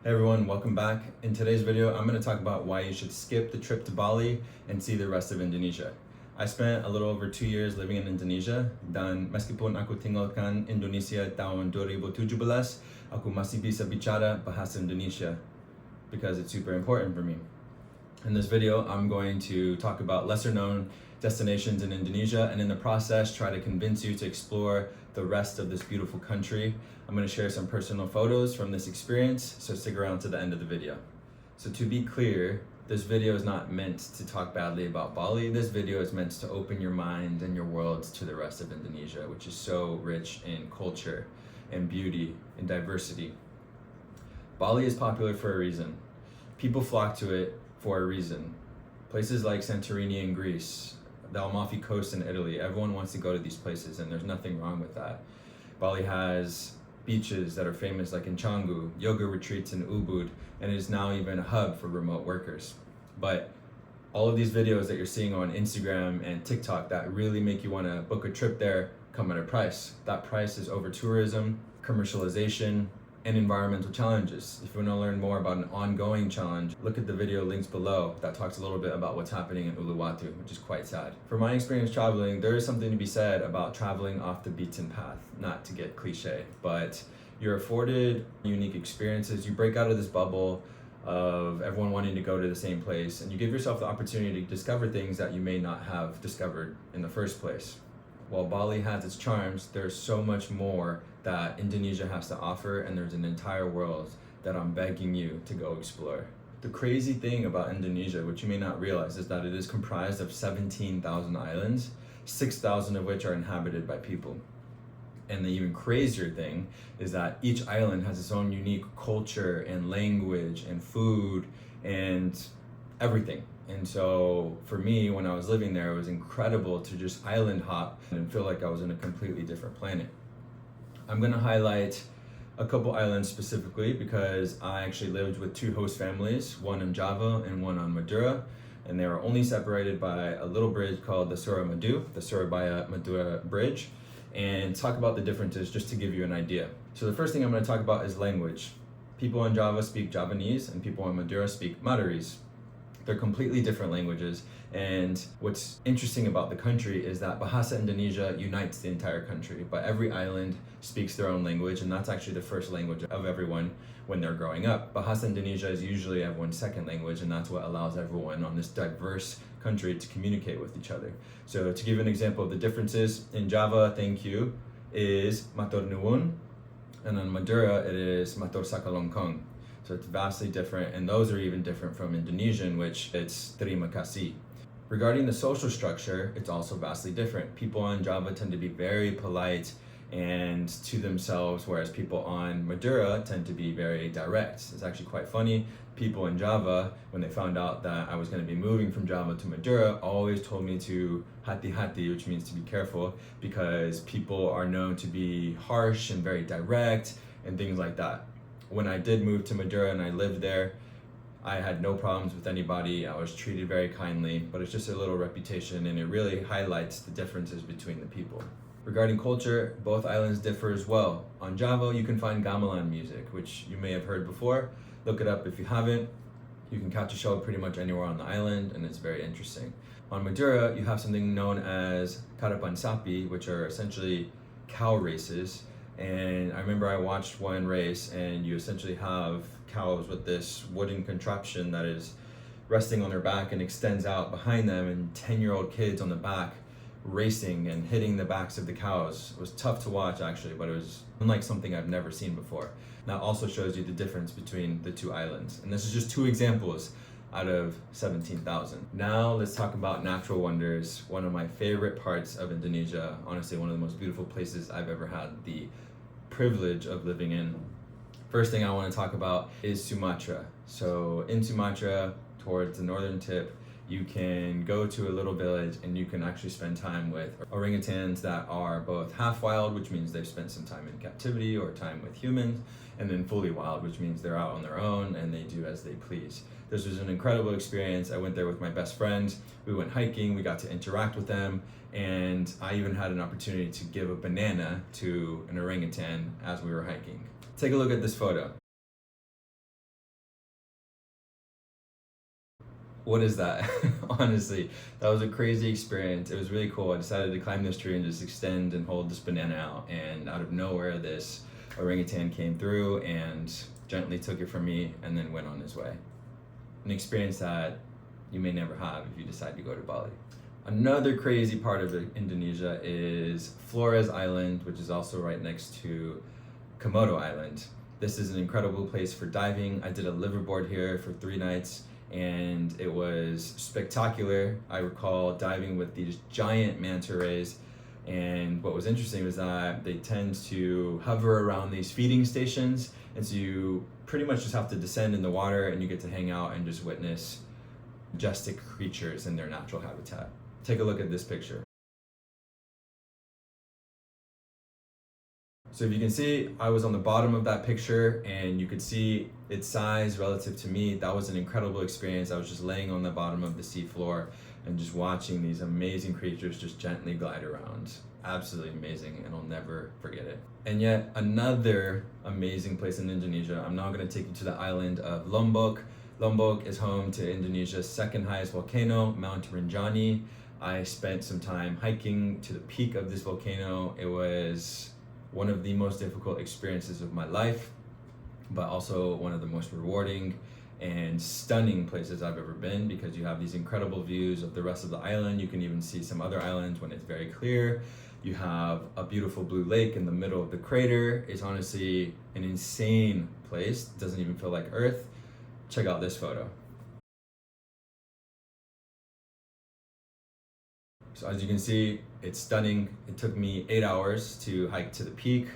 Hey everyone, welcome back. In today's video, I'm going to talk about why you should skip the trip to Bali and see the rest of Indonesia. I spent a little over 2 years living in Indonesia dan meskipun aku tinggalkan Indonesia tahun 2017, aku masih bisa bicara bahasa Indonesia because it's super important for me. In this video, I'm going to talk about lesser known destinations in Indonesia and in the process try to convince you to explore the rest of this beautiful country. I'm going to share some personal photos from this experience, so stick around to the end of the video. So to be clear, this video is not meant to talk badly about Bali. This video is meant to open your mind and your world to the rest of Indonesia, which is so rich in culture and beauty and diversity. Bali is popular for a reason. People flock to it for a reason. Places like Santorini in Greece, the Amalfi Coast in Italy, everyone wants to go to these places and there's nothing wrong with that. Bali has beaches that are famous like in Canggu, yoga retreats in Ubud, and it is now even a hub for remote workers. But all of these videos that you're seeing on Instagram and TikTok that really make you want to book a trip there come at a price. That price is over tourism, commercialization, and environmental challenges. If you want to learn more about an ongoing challenge, look at the video links below that talks a little bit about what's happening in Uluwatu, which is quite sad. From my experience traveling, there is something to be said about traveling off the beaten path, not to get cliche, but you're afforded unique experiences. You break out of this bubble of everyone wanting to go to the same place, and you give yourself the opportunity to discover things that you may not have discovered in the first place. While Bali has its charms, there's so much more that Indonesia has to offer, and there's an entire world that I'm begging you to go explore. The crazy thing about Indonesia, which you may not realize, is that it is comprised of 17,000 islands, 6,000 of which are inhabited by people. And the even crazier thing is that each island has its own unique culture and language and food and everything. And so for me, when I was living there, it was incredible to just island hop and feel like I was in a completely different planet. I'm gonna highlight a couple islands specifically because I actually lived with two host families, one in Java and one on Madura, and they were only separated by a little bridge called the Suramadu, the Surabaya Madura Bridge, and talk about the differences just to give you an idea. So the first thing I'm gonna talk about is language. People in Java speak Javanese and people in Madura speak Madurese. They're completely different languages, and what's interesting about the country is that Bahasa Indonesia unites the entire country, but every island speaks their own language, and that's actually the first language of everyone when they're growing up. Bahasa Indonesia is usually everyone's second language, and that's what allows everyone on this diverse country to communicate with each other. So to give an example of the differences, in Java, thank you is Matur Nuwun, and on Madura it is Matur Sakalongkong. So it's vastly different, and those are even different from Indonesian, which it's terima kasih. Regarding the social structure, it's also vastly different. People on Java tend to be very polite and to themselves, whereas people on Madura tend to be very direct. It's actually quite funny. People in Java, when they found out that I was going to be moving from Java to Madura, always told me to hati-hati, which means to be careful, because people are known to be harsh and very direct and things like that. When I did move to Madura and I lived there, I had no problems with anybody. I was treated very kindly, but it's just a little reputation, and it really highlights the differences between the people. Regarding culture, both islands differ as well. On Java, you can find gamelan music, which you may have heard before. Look it up if you haven't. You can catch a show pretty much anywhere on the island, and it's very interesting. On Madura, you have something known as karapan sapi, which are essentially cow races. And I remember I watched one race, and you essentially have cows with this wooden contraption that is resting on their back and extends out behind them, and 10-year-old kids on the back racing and hitting the backs of the cows. It was tough to watch actually, but it was unlike something I've never seen before. That also shows you the difference between the two islands. And this is just two examples out of 17,000. Now let's talk about natural wonders. One of my favorite parts of Indonesia, honestly one of the most beautiful places I've ever had the privilege of living in. First thing I want to talk about is Sumatra. So in Sumatra, towards the northern tip, you can go to a little village and you can actually spend time with orangutans that are both half wild, which means they've spent some time in captivity or time with humans, and then fully wild, which means they're out on their own and they do as they please. This was an incredible experience. I went there with my best friend. We went hiking, we got to interact with them, and I even had an opportunity to give a banana to an orangutan as we were hiking. Take a look at this photo. what is that? Honestly, that was a crazy experience. It was really cool. I decided to climb this tree and just extend and hold this banana out, and out of nowhere this orangutan came through and gently took it from me and then went on his way. An experience that you may never have if you decide to go to Bali. Another crazy part of Indonesia is Flores Island, which is also right next to Komodo Island. This is an incredible place for diving. I did a liverboard here for 3 nights and it was spectacular. I recall diving with these giant manta rays, and what was interesting was that they tend to hover around these feeding stations, and so you pretty much just have to descend in the water and you get to hang out and just witness majestic creatures in their natural habitat. Take a look at this picture. So if you can see, I was on the bottom of that picture and you could see its size relative to me. That was an incredible experience. I was just laying on the bottom of the seafloor and just watching these amazing creatures just gently glide around. Absolutely amazing, and I'll never forget it. And yet another amazing place in Indonesia, I'm now going to take you to the island of Lombok. Lombok is home to Indonesia's second highest volcano, Mount Rinjani. I spent some time hiking to the peak of this volcano. It was one of the most difficult experiences of my life, but also one of the most rewarding and stunning places I've ever been, because you have these incredible views of the rest of the island. You can even see some other islands when it's very clear. You have a beautiful blue lake in the middle of the crater. It's honestly an insane place. It doesn't even feel like Earth. Check out this photo. So as you can see, it's stunning. It took me 8 hours to hike to the peak.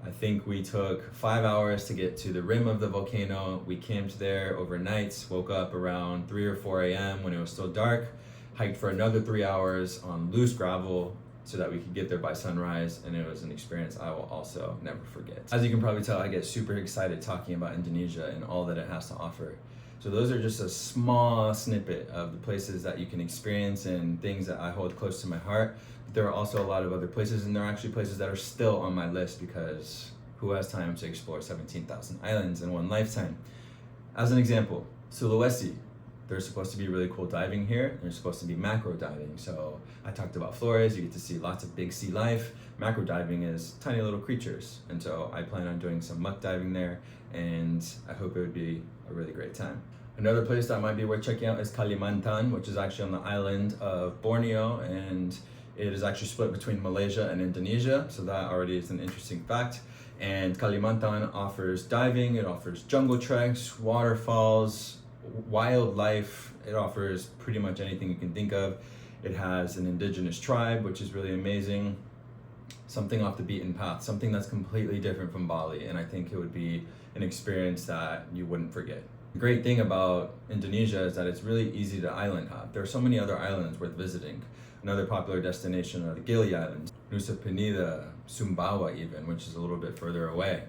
I think we took 5 hours to get to the rim of the volcano. We camped there overnight, woke up around 3 or 4 a.m. when it was still dark, hiked for another 3 hours on loose gravel so that we could get there by sunrise, and it was an experience I will also never forget. As you can probably tell, I get super excited talking about Indonesia and all that it has to offer. So those are just a small snippet of the places that you can experience and things that I hold close to my heart. But there are also a lot of other places, and there are actually places that are still on my list, because who has time to explore 17,000 islands in one lifetime? As an example, Sulawesi. There's supposed to be really cool diving here. There's supposed to be macro diving. So I talked about Flores, you get to see lots of big sea life. Macro diving is tiny little creatures. And so I plan on doing some muck diving there, and I hope it would be a really great time. Another place that might be worth checking out is Kalimantan, which is actually on the island of Borneo, and it is actually split between Malaysia and Indonesia. So that already is an interesting fact. And Kalimantan offers diving, it offers jungle treks, waterfalls, wildlife. It offers pretty much anything you can think of. It has an indigenous tribe, which is really amazing. Something off the beaten path, something that's completely different from Bali, and I think it would be an experience that you wouldn't forget. The great thing about Indonesia is that it's really easy to island hop. There are so many other islands worth visiting. Another popular destination are the Gili Islands, Nusa Penida, Sumbawa even, which is a little bit further away.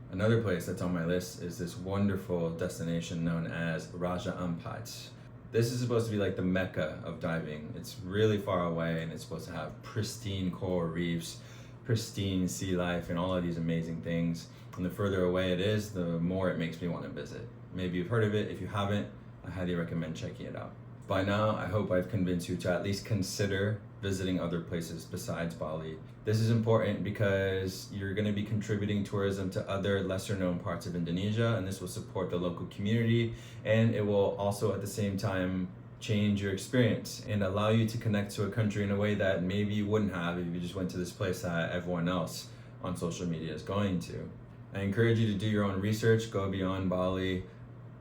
Another place that's on my list is this wonderful destination known as Raja Ampat. This is supposed to be like the mecca of diving. It's really far away, and it's supposed to have pristine coral reefs, pristine sea life, and all of these amazing things. And the further away it is, the more it makes me want to visit. Maybe you've heard of it. If you haven't, I highly recommend checking it out. By now, I hope I've convinced you to at least consider visiting other places besides Bali. This is important because you're going to be contributing tourism to other lesser known parts of Indonesia, and this will support the local community, and it will also at the same time change your experience and allow you to connect to a country in a way that maybe you wouldn't have if you just went to this place that everyone else on social media is going to. I encourage you to do your own research, go beyond Bali,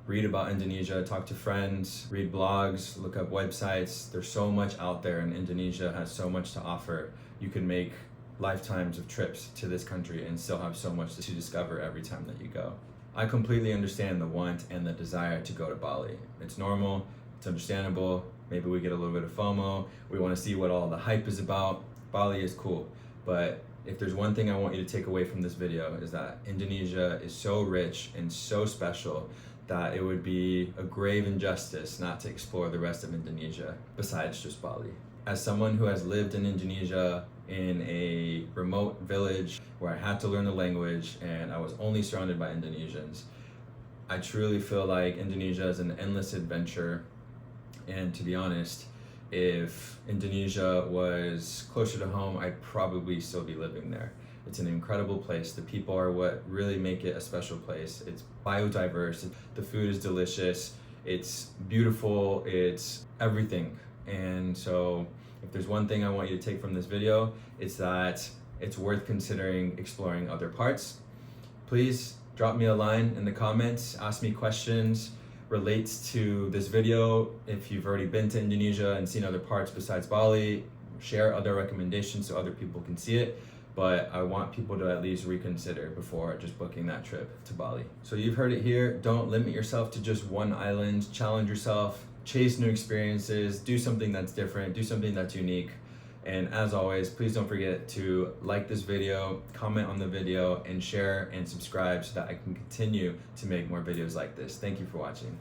read about Indonesia, talk to friends, read blogs, look up websites. There's so much out there, and Indonesia has so much to offer. You can make lifetimes of trips to this country and still have so much to discover every time that you go. I completely understand the want and the desire to go to Bali. It's normal, it's understandable. Maybe we get a little bit of FOMO. We want to see what all the hype is about. Bali is cool, but if there's one thing I want you to take away from this video is that Indonesia is so rich and so special that it would be a grave injustice not to explore the rest of Indonesia besides just Bali. As someone who has lived in Indonesia in a remote village where I had to learn the language and I was only surrounded by Indonesians, I truly feel like Indonesia is an endless adventure. And to be honest, if Indonesia was closer to home, I'd probably still be living there. It's an incredible place. The people are what really make it a special place. It's biodiverse, the food is delicious, it's beautiful, it's everything. And so if there's one thing I want you to take from this video, it's that it's worth considering exploring other parts. Please drop me a line in the comments, ask me questions relates to this video. If you've already been to Indonesia and seen other parts besides Bali, share other recommendations so other people can see it. But I want people to at least reconsider before just booking that trip to Bali. So you've heard it here, don't limit yourself to just one island, challenge yourself, chase new experiences, do something that's different, do something that's unique. And as always, please don't forget to like this video, comment on the video, and share and subscribe so that I can continue to make more videos like this. Thank you for watching.